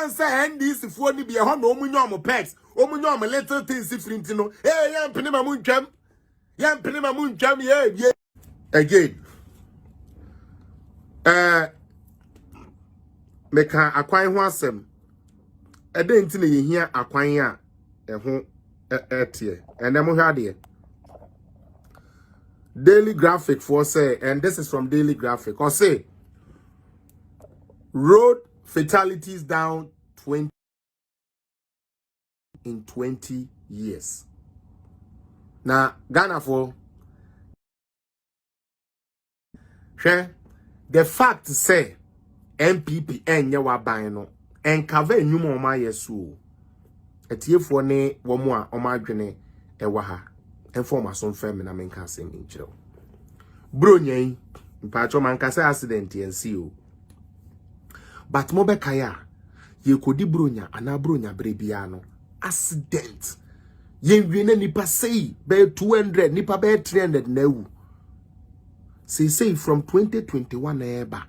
Esan say NDC for ni be ho no omunyo pets, omunyo little things different no. Hey, yam penema muntwam. Yam penema muntwam ye. Again. Meka akwan ho asem. Ede nti na yehia akwan a ho etie. Ene mo hwade. Daily Graphic for say, and this is from Daily Graphic, or say road fatalities down 20 in 20 years. Now, Ghana for share the fact say MPP enye wa ban no enkave enwuma o ma yesu etiefo ne wo mo a o ma adwene ewa ha information fam na menka asem nkyerɛ bro nyen mpacho manka say accident yensi o but mo be kaya ye kodi bronya ana bronya brebia no accident yenwie na nipa sei be 200 nipa be 300 na wu say from 2021 eba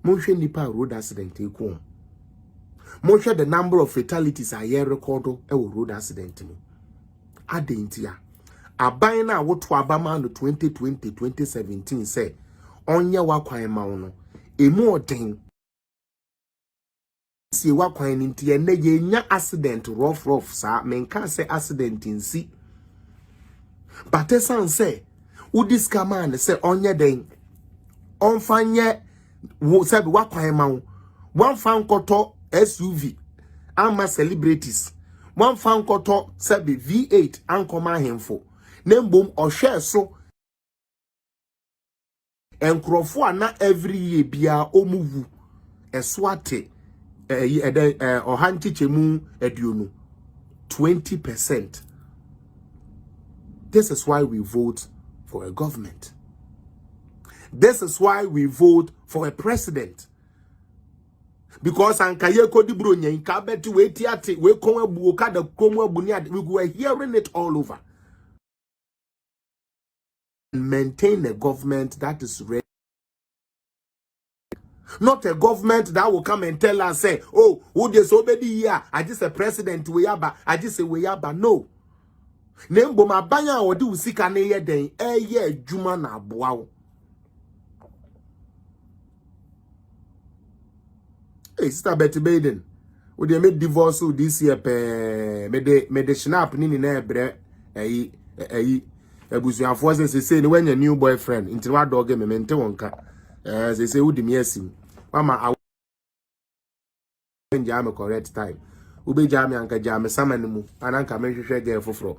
monhwe nipa road accident ekom monhwe the number of fatalities a year record e road accident ni adentia aban na woto abama no 2020 2017 say onye wakwan ma wo no emu oden si wakwan ni ntie na ye nya accident rough sa menka say accident nsi but esan say udis man say onye den onfanye wo sabi wakwan ma wo one fan koto SUV ama celebrities one fan koto sabi V8 ankoma hemfo nembom ohwe so enkrofo ana every year bia omuvu eswate ohanchichemu eduonu 20%. This is why we vote for a government. This is why we vote for a president. Because ankaye kodi bro nyen ka beti we tiate we konwa buoka da konwa buni ade we were hearing it all over. Maintain a government that is ready. Not a government that will come and tell us say, oh, who this obedi here? I just a president we yaba. I just say we yaba. No. Nembo mabanya odi usika ne ye den eye adwuma na aboa. Hey, Sister Betty Baden. We dey make divorce this year me de snap ni na ebre ebusuafo say ni when your new boyfriend inti wa dog me mente wonka say wudi me asim mama jam correct time ube jam anka jam sama ni mu ananka me hwehwe girl foforo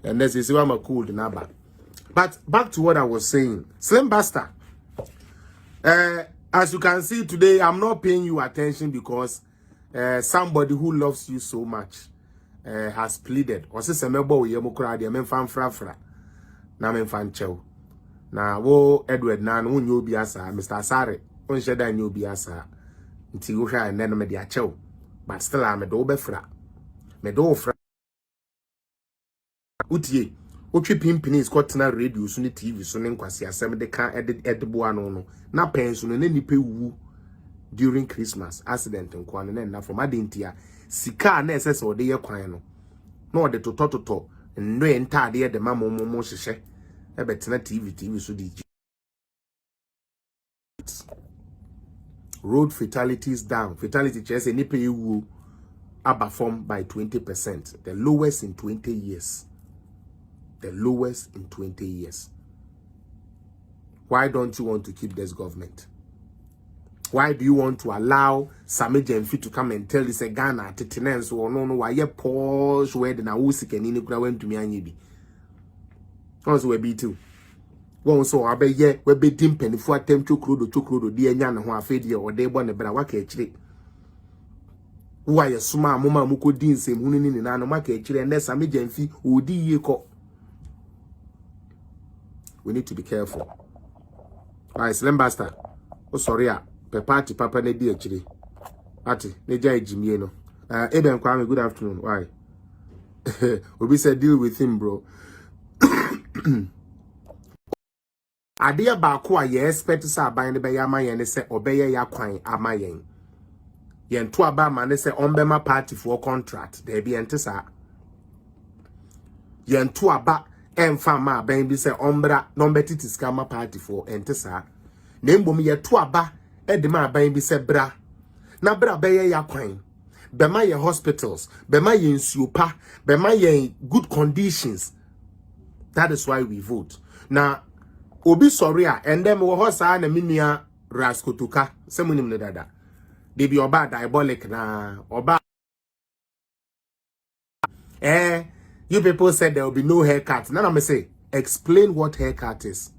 and this is why I'm cool na ba. But back to what I was saying, Slim Buster, as you can see today, I'm not paying you attention because somebody who loves you so much has pleaded. Ose semebo we yemukura de memfan frafra na memfan chew. Na wo Edward na no nyo bi asa Mr. Sare on sheda nyo bi asa nti wo hwa ene no me de achew. But still am do be fra. Me do fra utie otwe pimpini is kotena radio so ne TV so ne nkwase asem de ka edebo ano no na penso no ne nipa wu during Christmas accident nkwa no na from adentia sika na esese ode ye kwan no na ode totototo no entade de mamomo hyehye e betena TV so di road fatalities down fatality chese nipa wu abafom by 20%, the lowest in 20 years. The lowest in 20 years. Why don't you want to keep this government? Why do you want to allow Sami Jemfi to come and tell this a Ghana tetenens or no why you pause where the Nawusi can in the went to me and you also we be too. Go so I be ye we be dimpen for attempt to crudo dear Yan who are fed or they want a brawake actually. Why a suma mama muko din same hunin in an market actually and there's Sami Jemfi who di ye call. We need to be careful. Alright, Slim Buster. Oh, sorry, party papa ne di actually. Ati, ne jai Jimmy no. Eben Kwame, good afternoon. Why? Obi said deal with him, bro. Adia ba ko a ye expect sa ban ne be ya ma yen se obeye ya kwan ama yen. yen to aba man say ombema party for contract there be entesa yen to aba emfa ma ban bi say ombra number titi scammer party for entesa na mbom ye to aba e de ma ban bi say bra na bra be ye yakwan be ma ye hospitals be ma ye nsuopa be ma ye good conditions. That is why we vote. Now obi sorry and them wo hosa na minia raskotuka semunim ne dada they be oba diabolic na oba you people said there will be no haircut. Now I'm say explain what haircut is.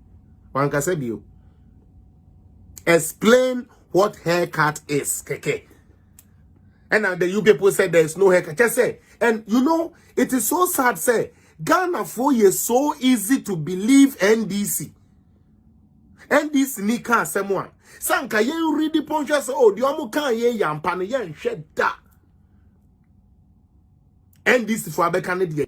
One can say you explain what haircut is. Okay. And now the you people said there is no haircut. Just say, and you know it is so sad. Say Ghana for you so easy to believe NDC. NDC ni kan semwa. Sanka ye read the punches oh the omu kan ye yampane ye nhwe da. NDC for abeka ne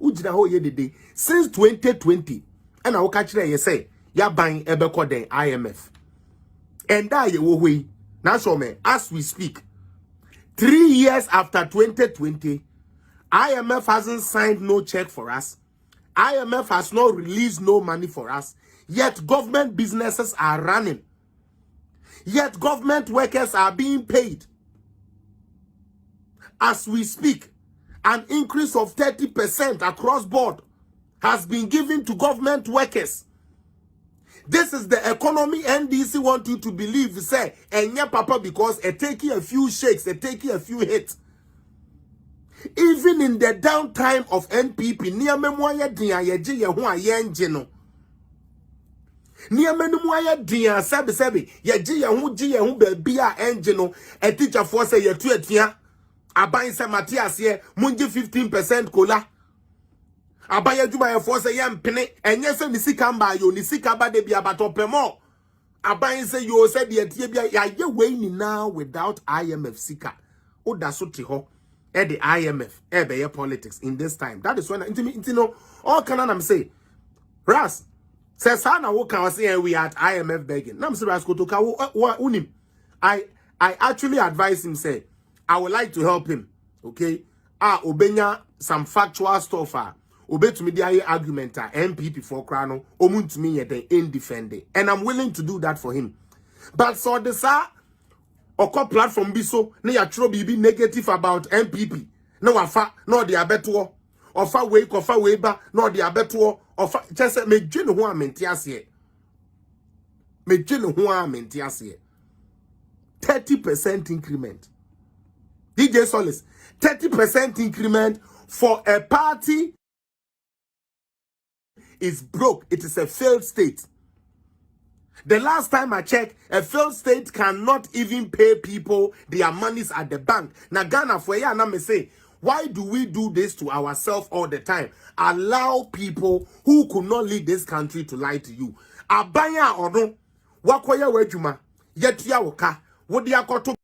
ujina ho ye dede since 2020 and I will catch there you say ya ban ebeko den IMF and that ye wo hoi now so me as we speak 3 years after 2020 IMF hasn't signed no check for us. IMF has not released no money for us, yet government businesses are running, yet government workers are being paid as we speak. An increase of 30% across board has been given to government workers. This is the economy NDC want you to believe, say, and yeah, papa, because it taking a few shakes, it taking a few hits. Even in the downtime of NPP, near memoya dia yeji ye ho ayenje no. Near memoya dia sebi yeji ye ho ji ye ho baabi a enje no. A teacher for say ye tu etia. Aban se Matthias ye munji 15% kola. Aban ye juma ye for say ye mpene enye se ni sika mba yo ni sika ba de bia batopemo. Aban se yo se de etie bia ya ye we ni now without IMF sika. O da so te ho. At the IMF, be politics in this time. That is when all can I'm say, Ras says Sana wo can say we at IMF begging. Nam say Ras Kotoka unim. I actually advise him say I would like to help him. Okay, obenya some factual stuff. Obe to me the argument MPP for Krano. Omun to me yet in defending, and I'm willing to do that for him. But so the sir. Oko platform bi so na ya tro bibi negative about MPP na wafa na de abeto ofa we ba na de abeto ofa chese me dwene ho amenti ase 30% increment DJ Solis 30% increment for a party is broke. It is a failed state. The last time I checked, a failed state cannot even pay people their monies at the bank. Now Ghana for ya na me say, why do we do this to ourselves all the time? Allow people who could not lead this country to lie to you. Abaya ono wakoya wejuma yetia woka wodi akoto